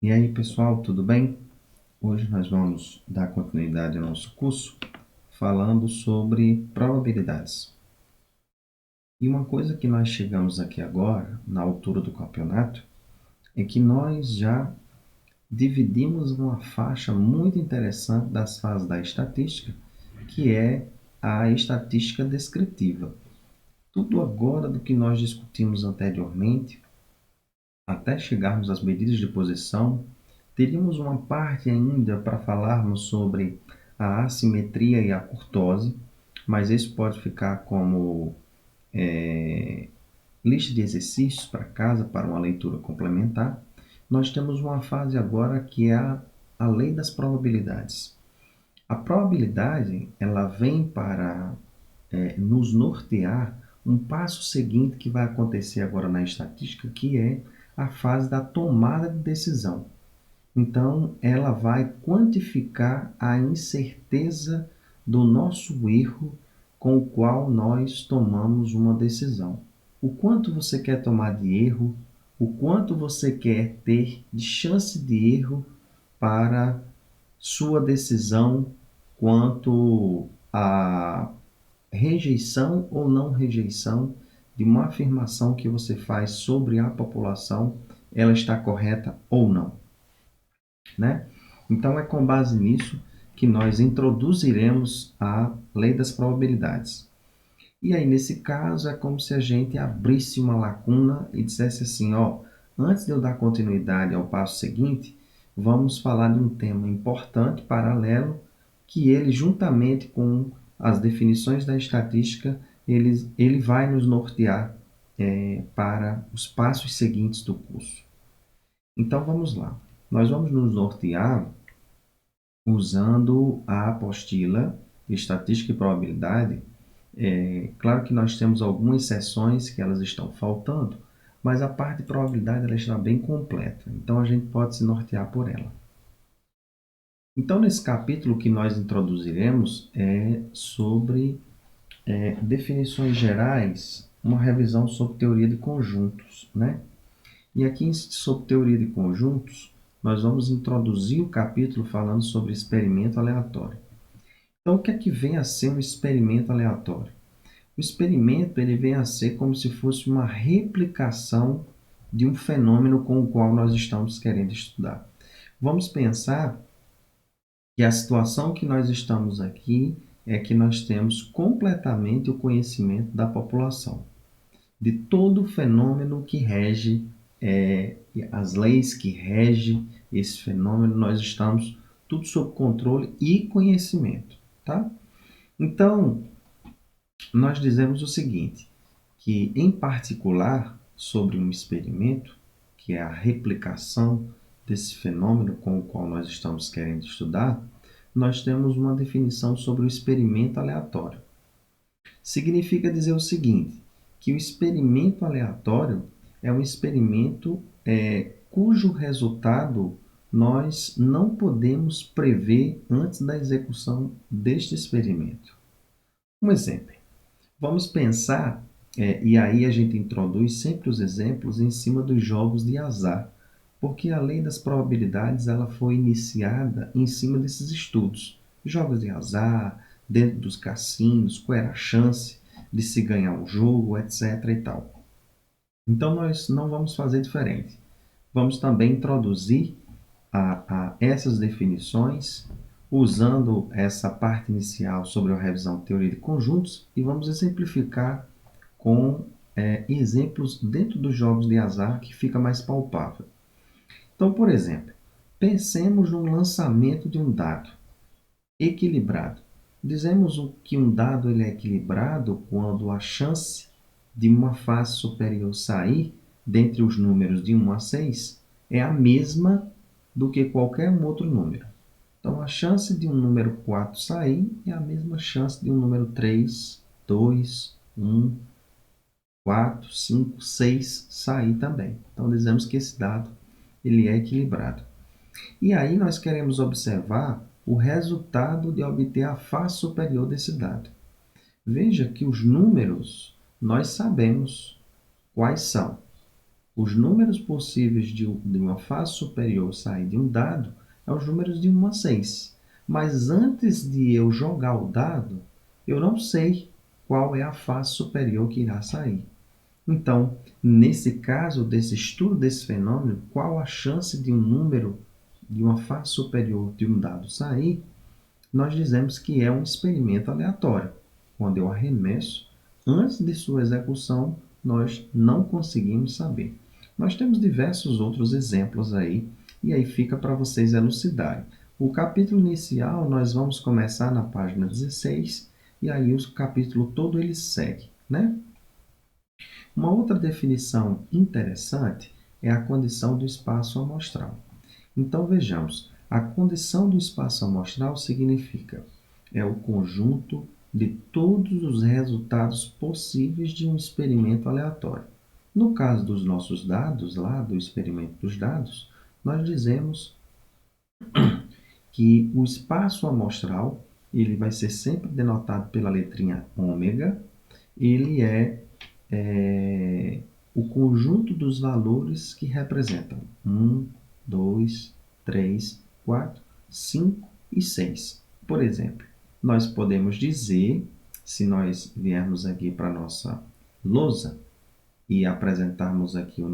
E aí, pessoal, tudo bem? Hoje nós vamos dar continuidade ao nosso curso falando sobre probabilidades. E uma coisa que nós chegamos aqui agora, na altura do campeonato, é que nós já dividimos uma faixa muito interessante das fases da estatística, que é a estatística descritiva. Tudo agora do que nós discutimos anteriormente, até chegarmos às medidas de posição, teríamos uma parte ainda para falarmos sobre a assimetria e a curtose, mas isso pode ficar como lista de exercícios para casa, para uma leitura complementar. Nós temos uma fase agora que é a lei das probabilidades. A probabilidade ela vem para nos nortear um passo seguinte que vai acontecer agora na estatística, que é a fase da tomada de decisão. Então, ela vai quantificar a incerteza do nosso erro com o qual nós tomamos uma decisão. O quanto você quer tomar de erro, o quanto você quer ter de chance de erro para sua decisão quanto à rejeição ou não rejeição de uma afirmação que você faz sobre a população, ela está correta ou não, né? Então, é com base nisso que nós introduziremos a lei das probabilidades. E aí, nesse caso, é como se a gente abrisse uma lacuna e dissesse assim, ó, antes de eu dar continuidade ao passo seguinte, vamos falar de um tema importante, paralelo, que ele, juntamente com as definições da estatística, ele vai nos nortear para os passos seguintes do curso. Então, vamos lá. Nós vamos nos nortear usando a apostila Estatística e Probabilidade. Claro que nós temos algumas seções que elas estão faltando, mas a parte de probabilidade ela está bem completa, então a gente pode se nortear por ela. Então, nesse capítulo que nós introduziremos é sobre definições gerais, uma revisão sobre teoria de conjuntos, né? E aqui sobre teoria de conjuntos, nós vamos introduzir o capítulo falando sobre experimento aleatório. Então, o que é que vem a ser um experimento aleatório? O experimento ele vem a ser como se fosse uma replicação de um fenômeno com o qual nós estamos querendo estudar. Vamos pensar que a situação que nós estamos aqui é que nós temos completamente o conhecimento da população, de todo o fenômeno que rege, as leis que regem esse fenômeno, nós estamos tudo sob controle e conhecimento, tá? Então, nós dizemos o seguinte, que em particular sobre um experimento, que é a replicação desse fenômeno com o qual nós estamos querendo estudar, nós temos uma definição sobre o experimento aleatório. Significa dizer o seguinte, que o experimento aleatório é um experimento cujo resultado nós não podemos prever antes da execução deste experimento. Um exemplo. Vamos pensar, e aí a gente introduz sempre os exemplos em cima dos jogos de azar, porque a lei das probabilidades ela foi iniciada em cima desses estudos. Jogos de azar, dentro dos cassinos, qual era a chance de se ganhar o jogo, etc. e tal. Então nós não vamos fazer diferente. Vamos também introduzir a essas definições usando essa parte inicial sobre a revisão de teoria de conjuntos e vamos exemplificar com exemplos dentro dos jogos de azar que fica mais palpável. Então, por exemplo, pensemos no lançamento de um dado equilibrado. Dizemos que um dado ele é equilibrado quando a chance de uma face superior sair dentre os números de 1 a 6 é a mesma do que qualquer outro número. Então, a chance de um número 4 sair é a mesma chance de um número 3, 2, 1, 4, 5, 6 sair também. Então, dizemos que esse dado ele é equilibrado. E aí nós queremos observar o resultado de obter a face superior desse dado. Veja que os números nós sabemos quais são. Os números possíveis de uma face superior sair de um dado são os números de 1 a 6. Mas antes de eu jogar o dado, eu não sei qual é a face superior que irá sair. Então, nesse caso, desse estudo desse fenômeno, qual a chance de um número de uma face superior de um dado sair? Nós dizemos que é um experimento aleatório. Quando eu arremesso, antes de sua execução, nós não conseguimos saber. Nós temos diversos outros exemplos aí, e aí fica para vocês elucidarem. O capítulo inicial, nós vamos começar na página 16, e aí o capítulo todo ele segue, né? Uma outra definição interessante é a condição do espaço amostral. Então vejamos, a condição do espaço amostral significa o conjunto de todos os resultados possíveis de um experimento aleatório. No caso dos nossos dados, lá do experimento dos dados, nós dizemos que o espaço amostral ele vai ser sempre denotado pela letrinha ômega, ele o conjunto dos valores que representam 1, 2, 3, 4, 5 e 6. Por exemplo, nós podemos dizer, se nós viermos aqui para a nossa lousa e apresentarmos aqui a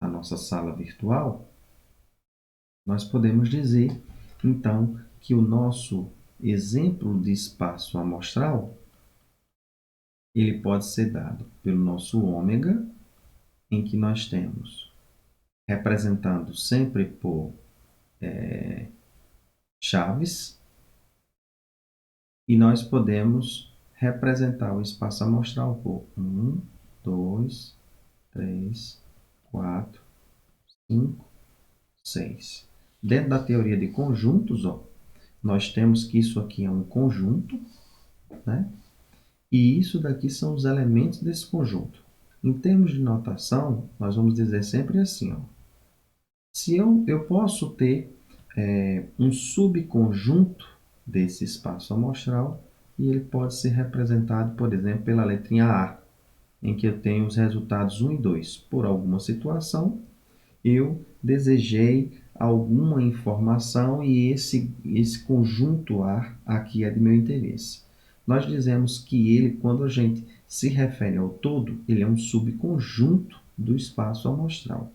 nossa sala virtual, nós podemos dizer, então, que o nosso exemplo de espaço amostral ele pode ser dado pelo nosso ômega, em que nós temos representando sempre por chaves, e nós podemos representar o espaço amostral por 1, 2, 3, 4, 5, 6. Dentro da teoria de conjuntos, nós temos que isso aqui é um conjunto, né? E isso daqui são os elementos desse conjunto. Em termos de notação, nós vamos dizer sempre assim, se eu posso ter um subconjunto desse espaço amostral e ele pode ser representado, por exemplo, pela letrinha A, em que eu tenho os resultados 1 e 2. Por alguma situação, eu desejei alguma informação e esse conjunto A aqui é de meu interesse. Nós dizemos que ele, quando a gente se refere ao todo, ele é um subconjunto do espaço amostral.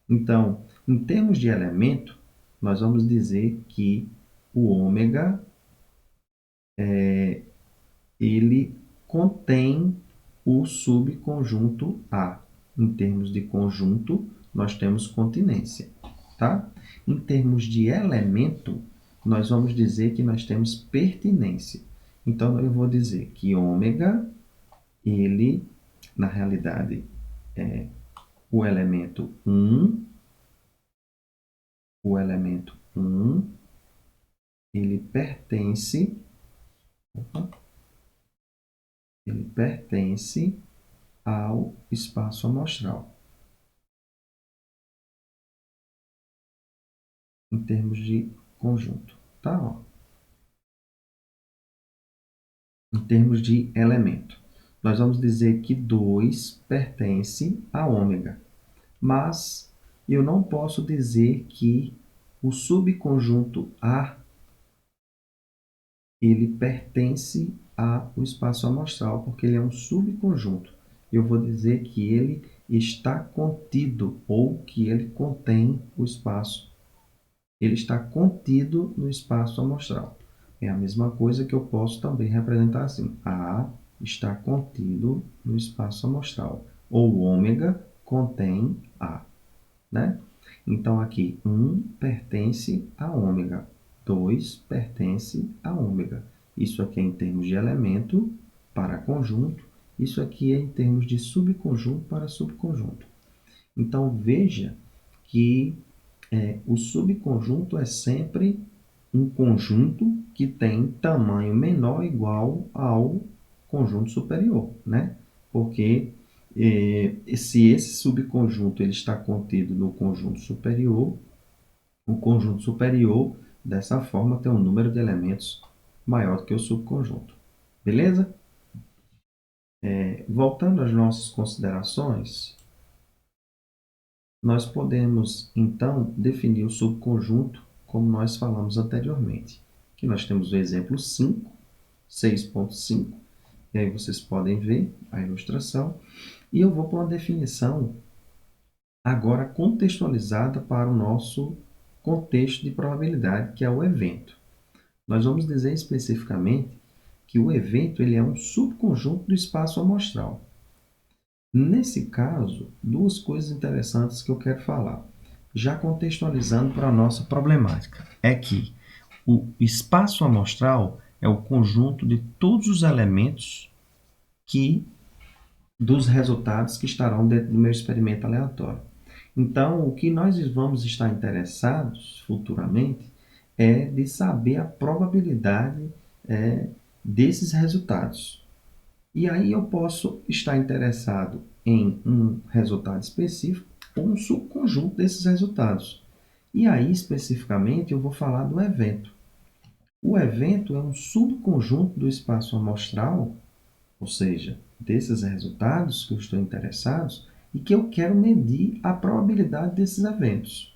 Então, em termos de elemento, nós vamos dizer que o ômega ele contém o subconjunto A. Em termos de conjunto, nós temos continência, tá? Em termos de elemento, nós vamos dizer que nós temos pertinência. Então, eu vou dizer que ômega, ele, na realidade, é o elemento 1, ele pertence, ele pertence ao espaço amostral, em termos de conjunto, tá? Em termos de elemento, nós vamos dizer que 2 pertence a ômega, mas eu não posso dizer que o subconjunto A ele pertence ao espaço amostral, porque ele é um subconjunto. Eu vou dizer que ele está contido, ou que ele contém o espaço. Ele está contido no espaço amostral. É a mesma coisa que eu posso também representar assim. A está contido no espaço amostral. Ou ômega contém A, né? Então, aqui, 1 pertence a ômega, 2 pertence a ômega. Isso aqui é em termos de elemento para conjunto, isso aqui é em termos de subconjunto para subconjunto. Então, veja que o subconjunto é sempre um conjunto que tem tamanho menor ou igual ao conjunto superior, né? Porque se esse subconjunto ele está contido no conjunto superior, o conjunto superior, dessa forma, tem um número de elementos maior do que o subconjunto. Beleza? Voltando às nossas considerações, nós podemos, então, definir o subconjunto como nós falamos anteriormente, que nós temos o exemplo 5, 6.5, e aí vocês podem ver a ilustração, e eu vou para uma definição agora contextualizada para o nosso contexto de probabilidade, que é o evento. Nós vamos dizer especificamente que o evento ele é um subconjunto do espaço amostral. Nesse caso, duas coisas interessantes que eu quero falar, já contextualizando para a nossa problemática, é que o espaço amostral é o conjunto de todos os elementos dos resultados que estarão dentro do meu experimento aleatório. Então, o que nós vamos estar interessados futuramente é de saber a probabilidade desses resultados. E aí eu posso estar interessado em um resultado específico ou um subconjunto desses resultados. E aí, especificamente, eu vou falar do evento. O evento é um subconjunto do espaço amostral, ou seja, desses resultados que eu estou interessado e que eu quero medir a probabilidade desses eventos.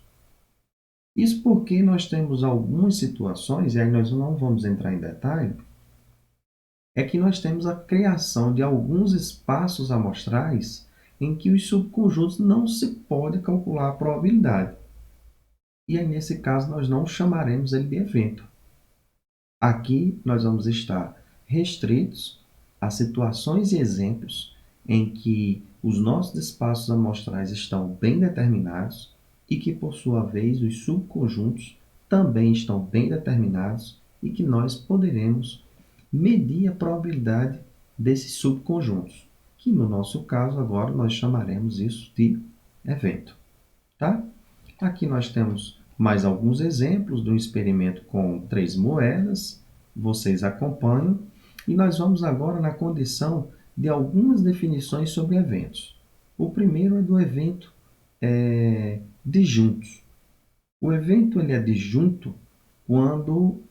Isso porque nós temos algumas situações, e aí nós não vamos entrar em detalhe, é que nós temos a criação de alguns espaços amostrais em que os subconjuntos não se pode calcular a probabilidade. E aí, nesse caso, nós não chamaremos ele de evento. Aqui, nós vamos estar restritos a situações e exemplos em que os nossos espaços amostrais estão bem determinados e que, por sua vez, os subconjuntos também estão bem determinados e que nós poderemos medir a probabilidade desses subconjuntos, que no nosso caso agora nós chamaremos isso de evento. Tá? Aqui nós temos mais alguns exemplos do experimento com 3 moedas, vocês acompanham, e nós vamos agora na condição de algumas definições sobre eventos. O primeiro é do evento disjuntos. O evento ele é disjunto quando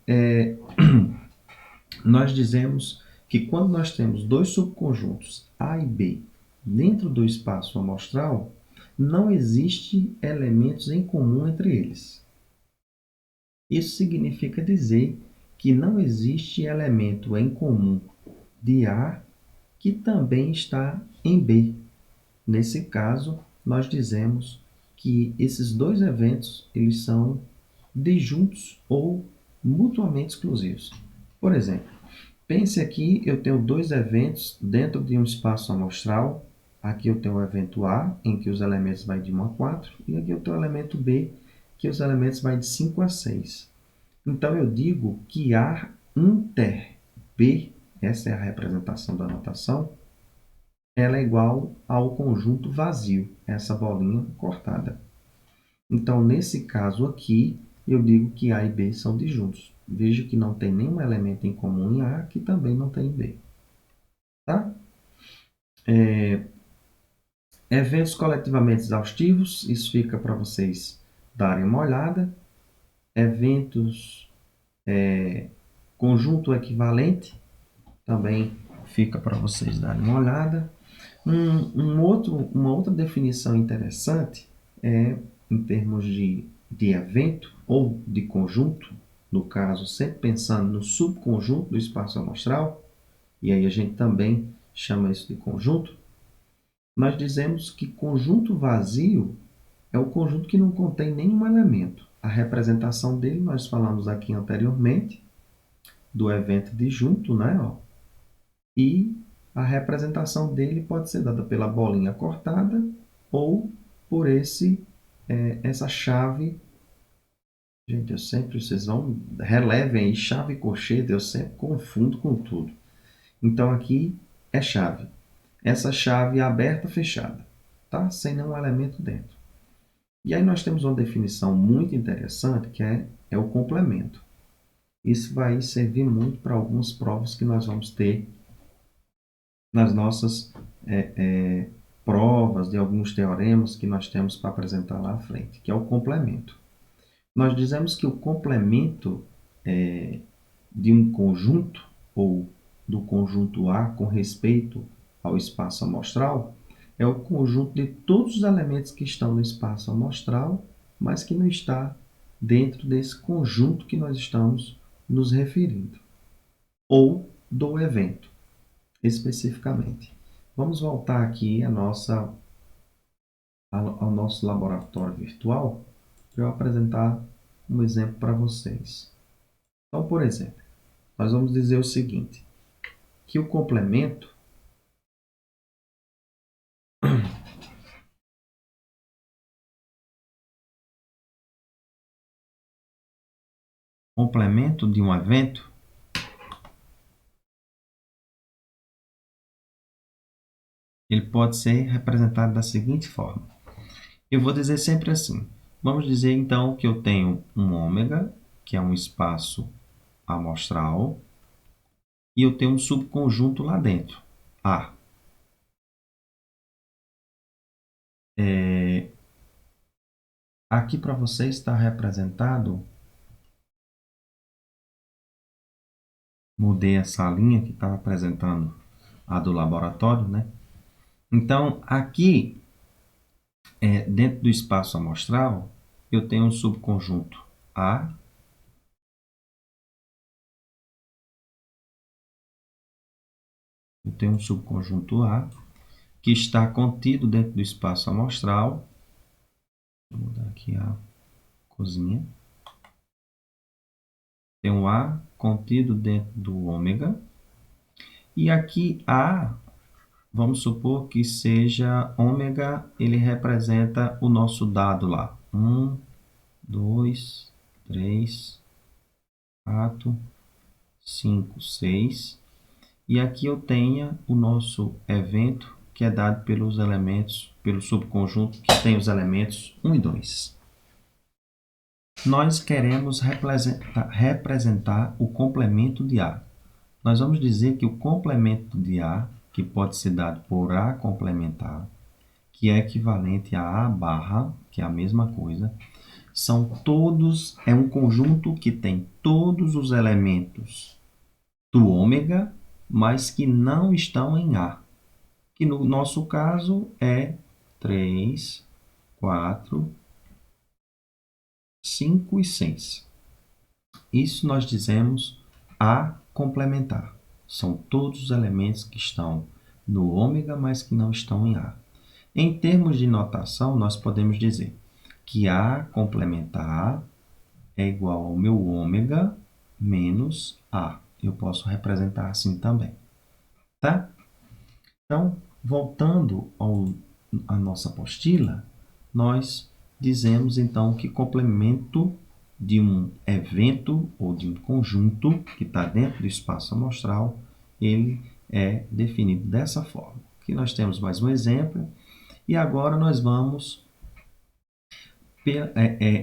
nós dizemos que quando nós temos dois subconjuntos A e B dentro do espaço amostral, não existe elementos em comum entre eles. Isso significa dizer que não existe elemento em comum de A que também está em B. Nesse caso, nós dizemos que esses dois eventos eles são disjuntos ou mutuamente exclusivos. Por exemplo, pense aqui, eu tenho dois eventos dentro de um espaço amostral. Aqui eu tenho o evento A, em que os elementos vão de 1 a 4, e aqui eu tenho o elemento B, que os elementos vão de 5 a 6. Então eu digo que A inter B, essa é a representação da notação, ela é igual ao conjunto vazio, essa bolinha cortada. Então, nesse caso aqui, eu digo que A e B são disjuntos. Veja que não tem nenhum elemento em comum em A, que também não tem em B. Tá? Eventos coletivamente exaustivos, isso fica para vocês darem uma olhada. Eventos conjunto equivalente, também fica para vocês darem uma olhada. Uma outra definição interessante é, em termos de evento ou de conjunto, no caso, sempre pensando no subconjunto do espaço amostral, e aí a gente também chama isso de conjunto, nós dizemos que conjunto vazio é o conjunto que não contém nenhum elemento. A representação dele nós falamos aqui anteriormente, do evento disjunto, né? E a representação dele pode ser dada pela bolinha cortada ou por essa chave. Gente, vocês vão, relevem aí, chave e colchete, eu sempre confundo com tudo. Então aqui é chave. Essa chave é aberta, fechada, tá? Sem nenhum elemento dentro. E aí nós temos uma definição muito interessante que é o complemento. Isso vai servir muito para algumas provas que nós vamos ter nas nossas provas de alguns teoremas que nós temos para apresentar lá à frente, que é o complemento. Nós dizemos que o complemento de um conjunto, ou do conjunto A com respeito ao espaço amostral é o conjunto de todos os elementos que estão no espaço amostral, mas que não está dentro desse conjunto que nós estamos nos referindo, ou do evento, especificamente. Vamos voltar aqui ao nosso laboratório virtual para eu apresentar um exemplo para vocês. Então, por exemplo, nós vamos dizer o seguinte, que o complemento de um evento ele pode ser representado da seguinte forma. Eu vou dizer sempre assim. Vamos dizer então que eu tenho um ômega, que é um espaço amostral, e eu tenho um subconjunto lá dentro, A. Aqui para você está representado, mudei essa linha que estava apresentando a do laboratório, né? Então, aqui, dentro do espaço amostral, eu tenho um subconjunto A, que está contido dentro do espaço amostral. Vou mudar aqui a cozinha. Tem um A contido dentro do ômega. E aqui A, vamos supor que seja ômega, ele representa o nosso dado lá. 1, 2, 3, 4, 5, 6. E aqui eu tenho o nosso evento, que é dado pelos elementos, pelo subconjunto que tem os elementos 1 e 2. Nós queremos representar o complemento de A. Nós vamos dizer que o complemento de A, que pode ser dado por A complementar, que é equivalente a A barra, que é a mesma coisa, é um conjunto que tem todos os elementos do ômega, mas que não estão em A, que no nosso caso é 3, 4, 5 e 6. Isso nós dizemos A complementar. São todos os elementos que estão no ômega, mas que não estão em A. Em termos de notação, nós podemos dizer que A complementar é igual ao meu ômega menos A. Eu posso representar assim também. Tá? Então, voltando à nossa apostila, nós dizemos então que complemento de um evento ou de um conjunto que está dentro do espaço amostral, ele é definido dessa forma. Aqui nós temos mais um exemplo e agora nós vamos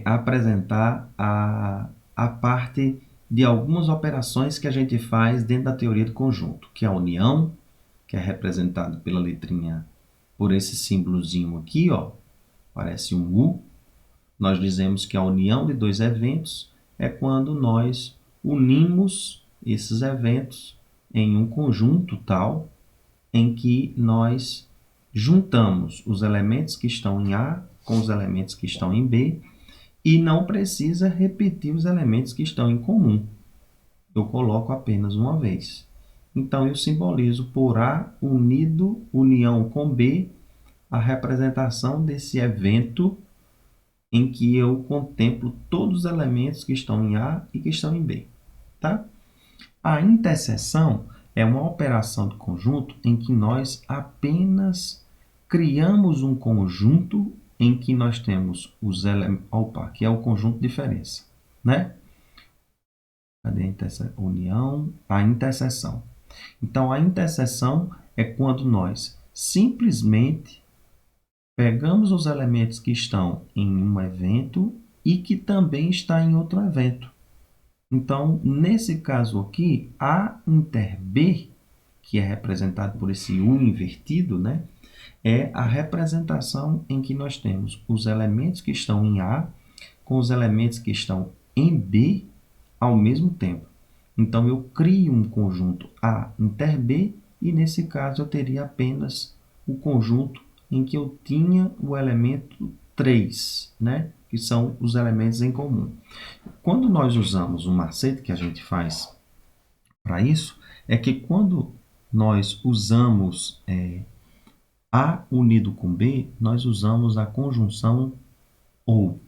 apresentar a parte de algumas operações que a gente faz dentro da teoria do conjunto, que é a união, que é representado pela letrinha, por esse símbolozinho aqui, ó, parece um U. Nós dizemos que a união de dois eventos é quando nós unimos esses eventos em um conjunto tal em que nós juntamos os elementos que estão em A com os elementos que estão em B e não precisa repetir os elementos que estão em comum. Eu coloco apenas uma vez. Então, eu simbolizo por A unido, união com B, a representação desse evento em que eu contemplo todos os elementos que estão em A e que estão em B. Tá? A interseção é uma operação de conjunto em que nós apenas criamos um conjunto em que nós temos os elementos, que é o conjunto de diferença, né? Cadê a união? A interseção. Então, a interseção é quando nós simplesmente pegamos os elementos que estão em um evento e que também está em outro evento. Então, nesse caso aqui, A inter B, que é representado por esse U invertido, né, é a representação em que nós temos os elementos que estão em A com os elementos que estão em B ao mesmo tempo. Então, eu crio um conjunto A inter B e nesse caso eu teria apenas o conjunto em que eu tinha o elemento 3, né? Que são os elementos em comum. Quando nós usamos um macete que a gente faz para isso, é que quando nós usamos A unido com B, nós usamos a conjunção OU.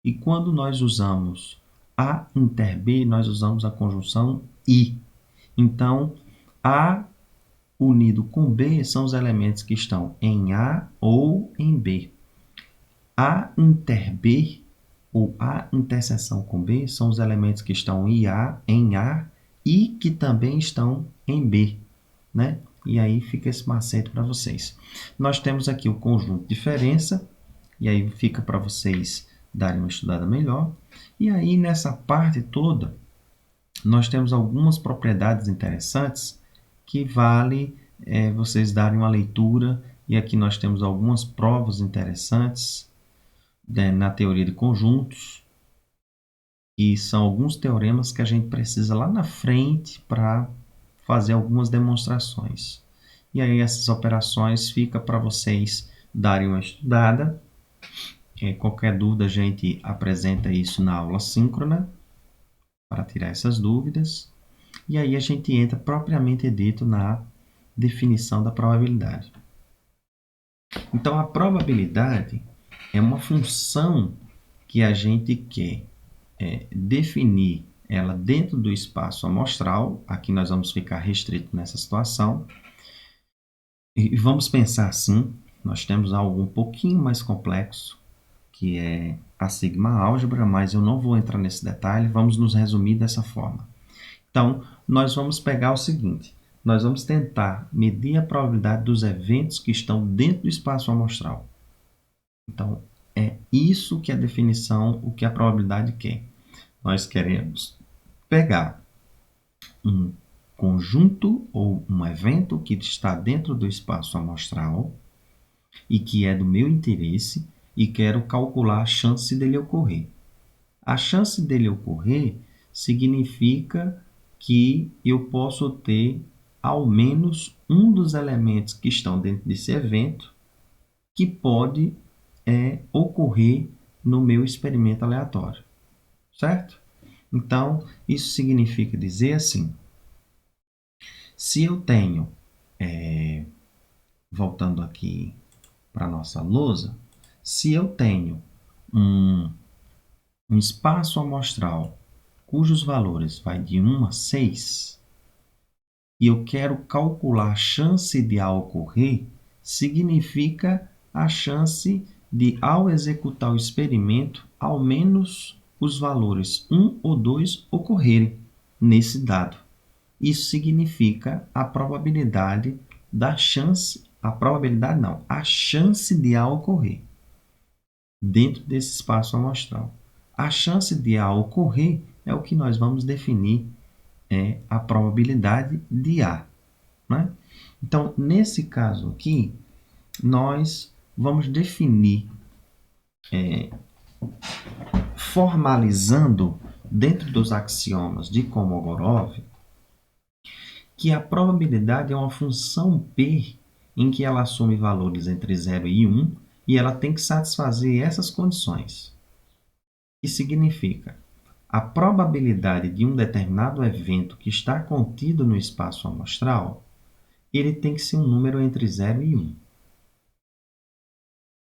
E quando nós usamos A inter B, nós usamos a conjunção I. Então, A unido com B são os elementos que estão em A ou em B. A inter B ou A interseção com B são os elementos que estão em A e que também estão em B, né? E aí fica esse macete para vocês. Nós temos aqui o conjunto de diferença, e aí fica para vocês darem uma estudada melhor. E aí nessa parte toda, nós temos algumas propriedades interessantes que vale vocês darem uma leitura. E aqui nós temos algumas provas interessantes na teoria de conjuntos. E são alguns teoremas que a gente precisa lá na frente para fazer algumas demonstrações. E aí essas operações fica para vocês darem uma estudada. Qualquer dúvida a gente apresenta isso na aula síncrona para tirar essas dúvidas. E aí a gente entra propriamente dito na definição da probabilidade. Então a probabilidade é uma função que a gente quer definir ela dentro do espaço amostral. Aqui nós vamos ficar restrito nessa situação. E vamos pensar assim, nós temos algo um pouquinho mais complexo, que é a sigma-álgebra, mas eu não vou entrar nesse detalhe, vamos nos resumir dessa forma. Então, nós vamos pegar o seguinte, nós vamos tentar medir a probabilidade dos eventos que estão dentro do espaço amostral. Então, é isso que a definição, o que a probabilidade quer. Nós queremos pegar um conjunto ou um evento que está dentro do espaço amostral e que é do meu interesse e quero calcular a chance dele ocorrer. A chance dele ocorrer significa que eu posso ter ao menos um dos elementos que estão dentro desse evento que pode ocorrer no meu experimento aleatório, certo? Então, isso significa dizer assim, se eu tenho, voltando aqui para a nossa lousa, se eu tenho um espaço amostral cujos valores vai de 1 a 6 e eu quero calcular a chance de A ocorrer, significa a chance de, ao executar o experimento, ao menos os valores 1 ou 2 ocorrerem nesse dado. Isso significa a probabilidade da chance, a chance de A ocorrer dentro desse espaço amostral. A chance de A ocorrer é o que nós vamos definir a probabilidade de A, né? Então, nesse caso aqui, nós vamos definir, formalizando dentro dos axiomas de Kolmogorov, que a probabilidade é uma função P em que ela assume valores entre 0 e 1 e ela tem que satisfazer essas condições. Que significa a probabilidade de um determinado evento que está contido no espaço amostral, ele tem que ser um número entre 0 e 1.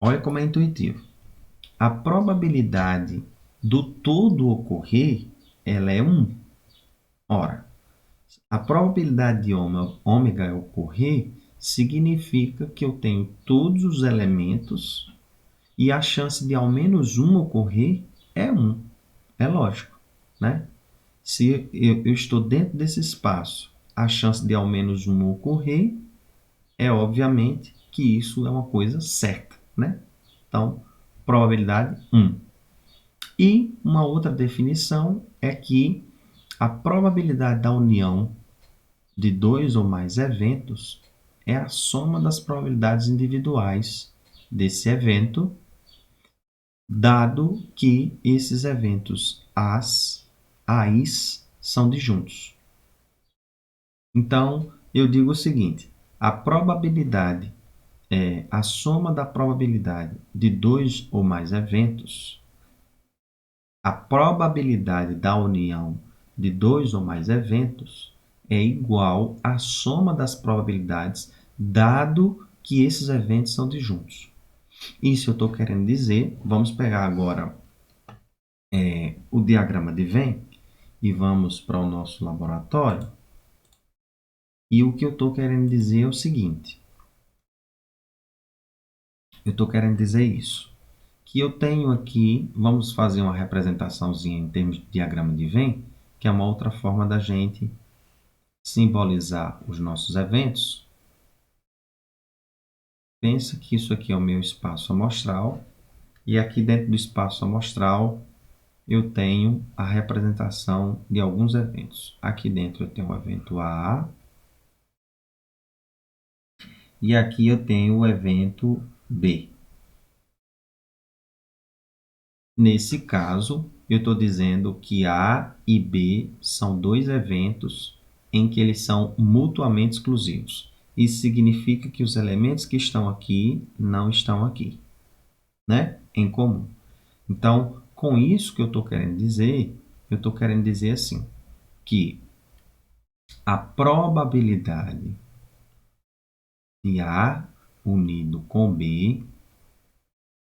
Olha como é intuitivo. A probabilidade do todo ocorrer, ela é 1. Ora, a probabilidade de ômega ocorrer significa que eu tenho todos os elementos e a chance de ao menos um ocorrer é 1. É lógico, né? Se eu estou dentro desse espaço, a chance de ao menos um ocorrer é obviamente que isso é uma coisa certa, né? Então, probabilidade 1. E uma outra definição é que a probabilidade da união de dois ou mais eventos é a soma das probabilidades individuais desse evento, dado que esses eventos AIs são disjuntos. Então, eu digo o seguinte: a probabilidade é a soma da probabilidade de dois ou mais eventos. A probabilidade da união de dois ou mais eventos é igual à soma das probabilidades, dado que esses eventos são disjuntos. Isso eu estou querendo dizer, vamos pegar agora o diagrama de Venn e vamos para o nosso laboratório. E o que eu estou querendo dizer é o seguinte. Eu estou querendo dizer isso. Que eu tenho aqui, vamos fazer uma representaçãozinha em termos de diagrama de Venn, que é uma outra forma da gente simbolizar os nossos eventos. Pensa que isso aqui é o meu espaço amostral, e aqui dentro do espaço amostral eu tenho a representação de alguns eventos. Aqui dentro eu tenho o evento A, e aqui eu tenho o evento B. Nesse caso, eu estou dizendo que A e B são dois eventos em que eles são mutuamente exclusivos. Isso significa que os elementos que estão aqui não estão aqui, né? Em comum. Então, com isso que eu estou querendo dizer assim, que a probabilidade de A unido com B,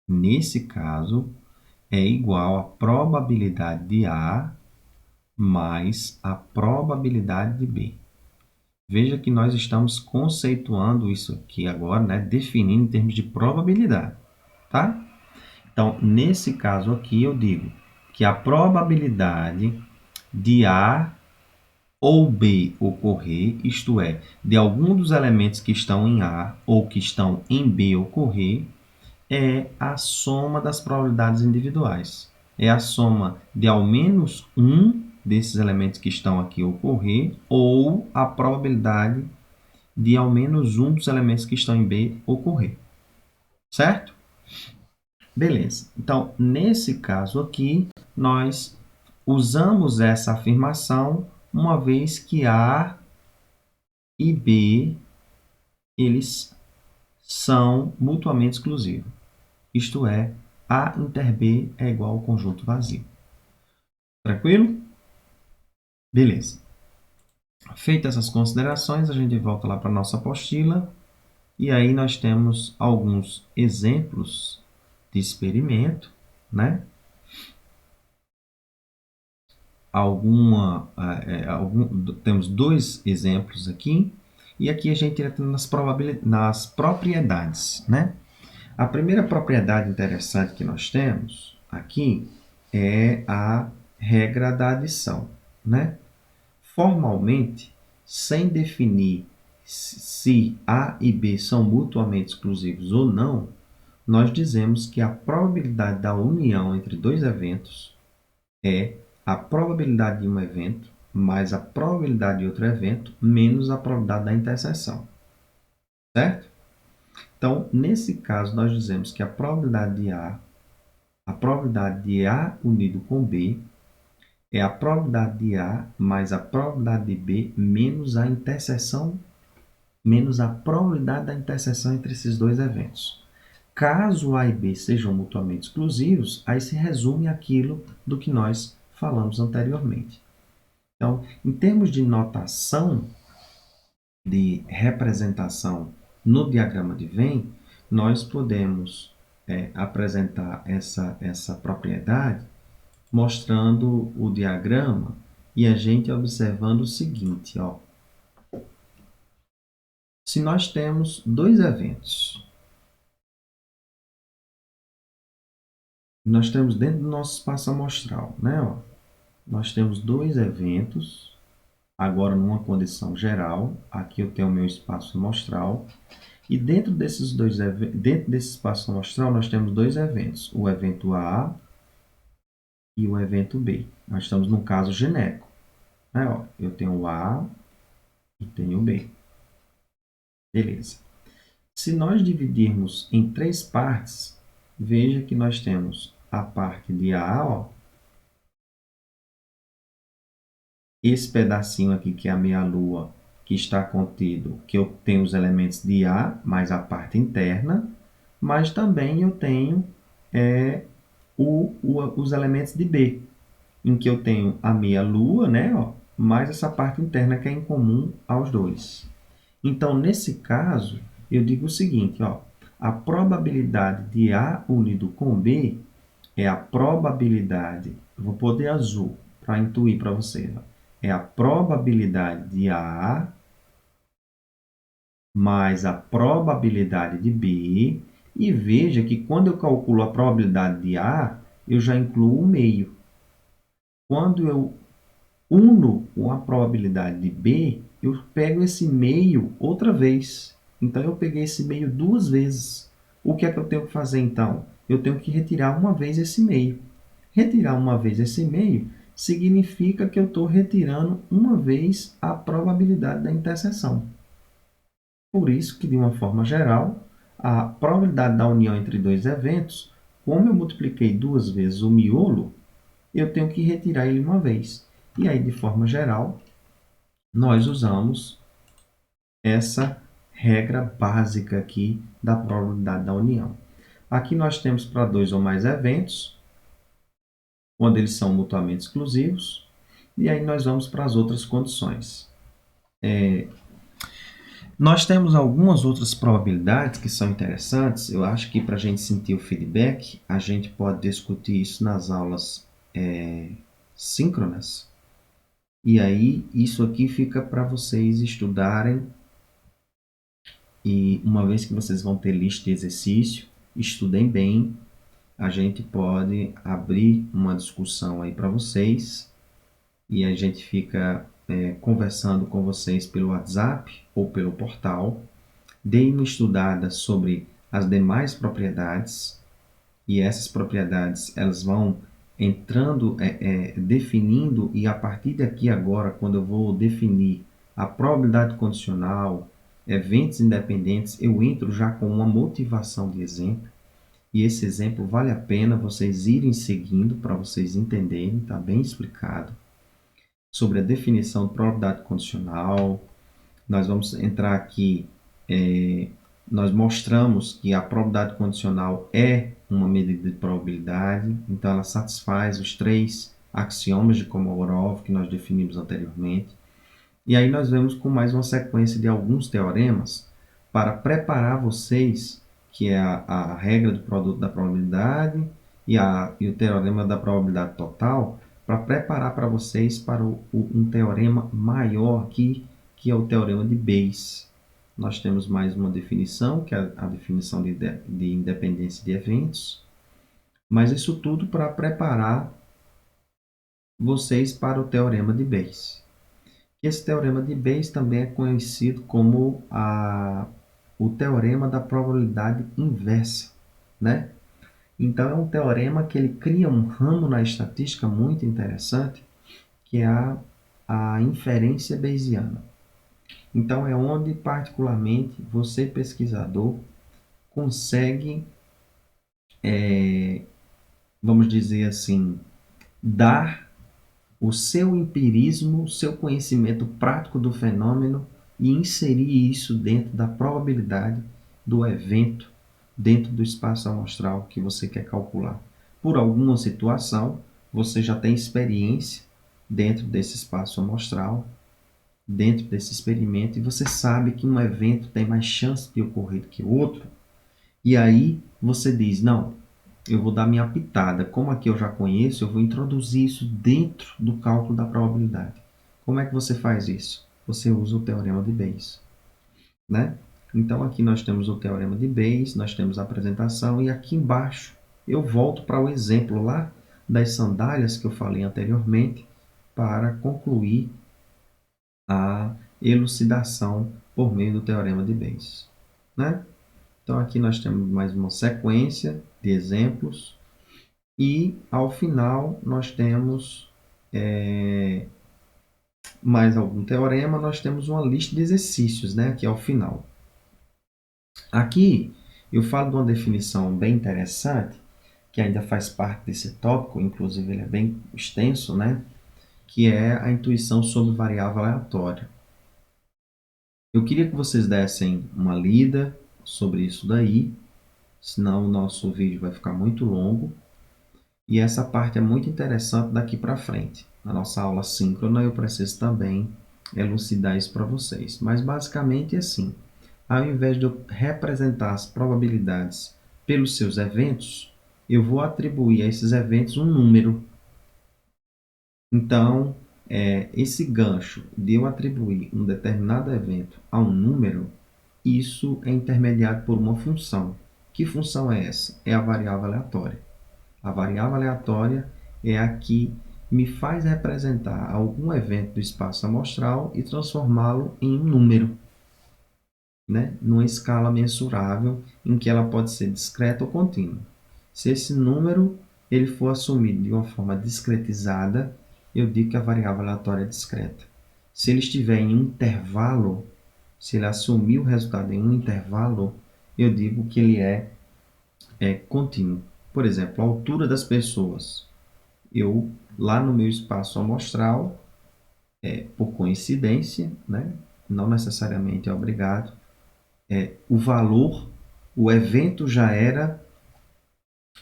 nesse caso, é igual à probabilidade de A mais a probabilidade de B. Veja que nós estamos conceituando isso aqui agora, né? Definindo em termos de probabilidade, tá? Então, nesse caso aqui, eu digo que a probabilidade de A ou B ocorrer, isto é, de algum dos elementos que estão em A ou que estão em B ocorrer, é a soma das probabilidades individuais. É a soma de ao menos um desses elementos que estão aqui ocorrer ou a probabilidade de ao menos um dos elementos que estão em B ocorrer. Certo? Beleza. Então, nesse caso aqui, nós usamos essa afirmação uma vez que A e B eles são mutuamente exclusivos. Isto é, A inter B é igual ao conjunto vazio. Tranquilo? Beleza. Feitas essas considerações, a gente volta lá para a nossa apostila e aí nós temos alguns exemplos de experimento, né? Temos dois exemplos aqui e aqui a gente entra nas propriedades, né? A primeira propriedade interessante que nós temos aqui é a regra da adição, né? Formalmente, sem definir se A e B são mutuamente exclusivos ou não, nós dizemos que a probabilidade da união entre dois eventos é a probabilidade de um evento mais a probabilidade de outro evento menos a probabilidade da interseção. Certo? Então, nesse caso, nós dizemos que a probabilidade de A unido com B é a probabilidade de A mais a probabilidade de B menos a interseção, menos a probabilidade da interseção entre esses dois eventos. Caso A e B sejam mutuamente exclusivos, aí se resume aquilo do que nós falamos anteriormente. Então, em termos de notação, de representação no diagrama de Venn, nós podemos apresentar essa propriedade mostrando o diagrama e a gente observando o seguinte, ó. Se nós temos dois eventos, nós temos dentro do nosso espaço amostral, né? Ó, nós temos dois eventos, agora numa condição geral, aqui eu tenho o meu espaço amostral, e dentro dentro desse espaço amostral nós temos dois eventos, o evento A e o evento B. Nós estamos num caso genérico, né? Ó, eu tenho o A e tenho o B. Beleza. Se nós dividirmos em três partes, veja que nós temos a parte de A, ó, esse pedacinho aqui que é a meia-lua que está contido, que eu tenho os elementos de A mais a parte interna, mas também eu tenho os elementos de B, em que eu tenho a meia-lua, né, ó, mais essa parte interna que é em comum aos dois. Então, nesse caso, eu digo o seguinte, ó, a probabilidade de A unido com B é a probabilidade, vou pôr de azul para intuir para vocês, ó, é a probabilidade de A mais a probabilidade de B, e veja que quando eu calculo a probabilidade de A, eu já incluo o meio. Quando eu uno com a probabilidade de B, eu pego esse meio outra vez. Então, eu peguei esse meio duas vezes. O que é que eu tenho que fazer, então? Eu tenho que retirar uma vez esse meio. Retirar uma vez esse meio significa que eu estou retirando uma vez a probabilidade da interseção. Por isso que, de uma forma geral, a probabilidade da união entre dois eventos, como eu multipliquei duas vezes o miolo, eu tenho que retirar ele uma vez. E aí, de forma geral, nós usamos essa regra básica aqui da probabilidade da união. Aqui nós temos para dois ou mais eventos, quando eles são mutuamente exclusivos, e aí nós vamos para as outras condições. Nós temos algumas outras probabilidades que são interessantes. Eu acho que para a gente sentir o feedback, a gente pode discutir isso nas aulas síncronas. E aí, isso aqui fica para vocês estudarem. E uma vez que vocês vão ter lista de exercício, estudem bem. A gente pode abrir uma discussão aí para vocês. E a gente fica conversando com vocês pelo WhatsApp ou pelo portal. Deem uma estudada sobre as demais propriedades, e essas propriedades elas vão entrando, definindo, e a partir daqui agora, quando eu vou definir a probabilidade condicional, eventos independentes, eu entro já com uma motivação de exemplo, e esse exemplo vale a pena vocês irem seguindo para vocês entenderem, está bem explicado, sobre a definição de probabilidade condicional. Nós vamos entrar aqui, nós mostramos que a probabilidade condicional é uma medida de probabilidade, então ela satisfaz os três axiomas de Kolmogorov que nós definimos anteriormente. E aí nós vemos com mais uma sequência de alguns teoremas para preparar vocês, que é a regra do produto da probabilidade e o teorema da probabilidade total, para preparar para vocês para um teorema maior aqui, que é o teorema de Bayes. Nós temos mais uma definição, que é a definição de independência de eventos, mas isso tudo para preparar vocês para o teorema de Bayes. Esse teorema de Bayes também é conhecido como o teorema da probabilidade inversa, né? Então, é um teorema que ele cria um ramo na estatística muito interessante, que é a inferência bayesiana. Então, é onde, particularmente, você, pesquisador, consegue, vamos dizer assim, dar o seu empirismo, o seu conhecimento prático do fenômeno e inserir isso dentro da probabilidade do evento, dentro do espaço amostral que você quer calcular. Por alguma situação, você já tem experiência dentro desse espaço amostral, dentro desse experimento, e você sabe que um evento tem mais chance de ocorrer do que o outro, e aí você diz, não, eu vou dar minha pitada. Como aqui eu já conheço, eu vou introduzir isso dentro do cálculo da probabilidade. Como é que você faz isso? Você usa o teorema de Bayes, né? Então, aqui nós temos o teorema de Bayes, nós temos a apresentação, e aqui embaixo eu volto para o exemplo lá das sandálias que eu falei anteriormente para concluir a elucidação por meio do teorema de Bayes, né? Então, aqui nós temos mais uma sequência de exemplos e, ao final, nós temos mais algum teorema, nós temos uma lista de exercícios, né? Aqui ao final. Aqui eu falo de uma definição bem interessante, que ainda faz parte desse tópico, inclusive ele é bem extenso, né? Que é a intuição sobre variável aleatória. Eu queria que vocês dessem uma lida sobre isso daí, senão o nosso vídeo vai ficar muito longo. E essa parte é muito interessante daqui para frente. Na nossa aula síncrona eu preciso também elucidar isso para vocês. Mas basicamente é assim, ao invés de eu representar as probabilidades pelos seus eventos, eu vou atribuir a esses eventos um número. Então, esse gancho de eu atribuir um determinado evento a um número, isso é intermediado por uma função. Que função é essa? É a variável aleatória. A variável aleatória é a que me faz representar algum evento do espaço amostral e transformá-lo em um número, né? Numa escala mensurável em que ela pode ser discreta ou contínua. Se esse número ele for assumido de uma forma discretizada, eu digo que a variável aleatória é discreta. Se ele estiver em um intervalo, se ele assumir o resultado em um intervalo, eu digo que ele é contínuo. Por exemplo, a altura das pessoas. Eu, lá no meu espaço amostral, por coincidência, né? Não necessariamente é obrigado, o valor, o evento já era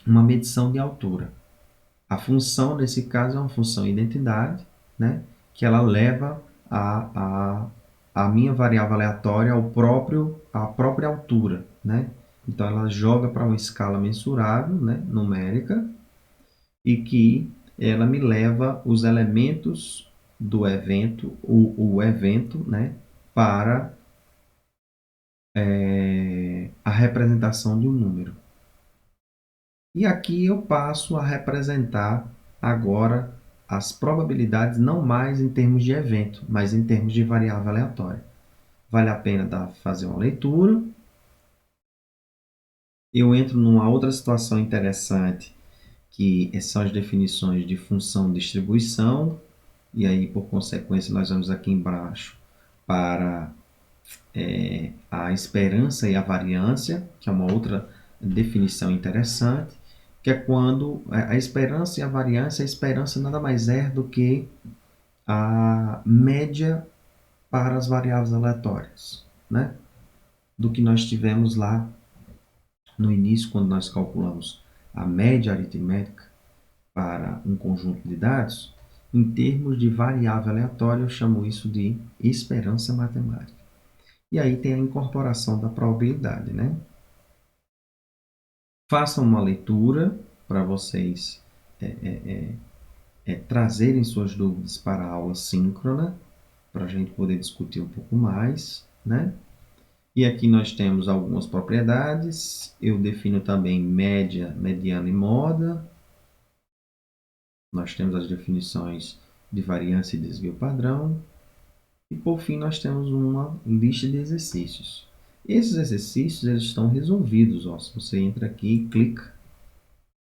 uma medição de altura. A função, nesse caso, é uma função identidade, né? Que ela leva a minha variável aleatória à própria altura, né? Então, ela joga para uma escala mensurável, né? Numérica, e que ela me leva os elementos do evento, o evento, né? Para a representação de um número. E aqui eu passo a representar agora as probabilidades não mais em termos de evento, mas em termos de variável aleatória. Vale a pena fazer uma leitura. Eu entro numa outra situação interessante, que são as definições de função de distribuição, e aí, por consequência, nós vamos aqui embaixo para a esperança e a variância, que é uma outra definição interessante, que é quando a esperança e a variância, a esperança nada mais é do que a média para as variáveis aleatórias, né? Do que nós tivemos lá no início, quando nós calculamos a média aritmética para um conjunto de dados, em termos de variável aleatória, eu chamo isso de esperança matemática. E aí tem a incorporação da probabilidade, né? Façam uma leitura para vocês trazerem suas dúvidas para a aula síncrona, para a gente poder discutir um pouco mais, né? E aqui nós temos algumas propriedades. Eu defino também média, mediana e moda. Nós temos as definições de variância e desvio padrão. E por fim nós temos uma lista de exercícios. Esses exercícios eles estão resolvidos. Ó. Se você entra aqui e clica,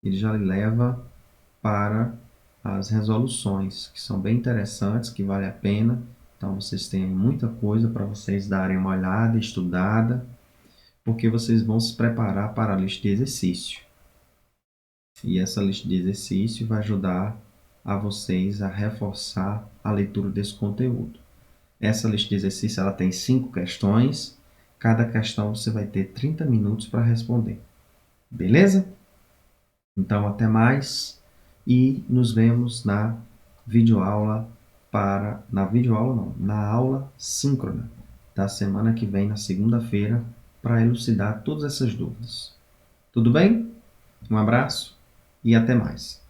ele já leva para as resoluções, que são bem interessantes, que vale a pena. Então vocês têm muita coisa para vocês darem uma olhada, estudada, porque vocês vão se preparar para a lista de exercício. E essa lista de exercício vai ajudar a vocês a reforçar a leitura desse conteúdo. Essa lista de exercício ela tem 5 questões. Cada questão você vai ter 30 minutos para responder. Beleza? Então, até mais e nos vemos na videoaula na aula síncrona da semana que vem, na segunda-feira, para elucidar todas essas dúvidas. Tudo bem? Um abraço e até mais.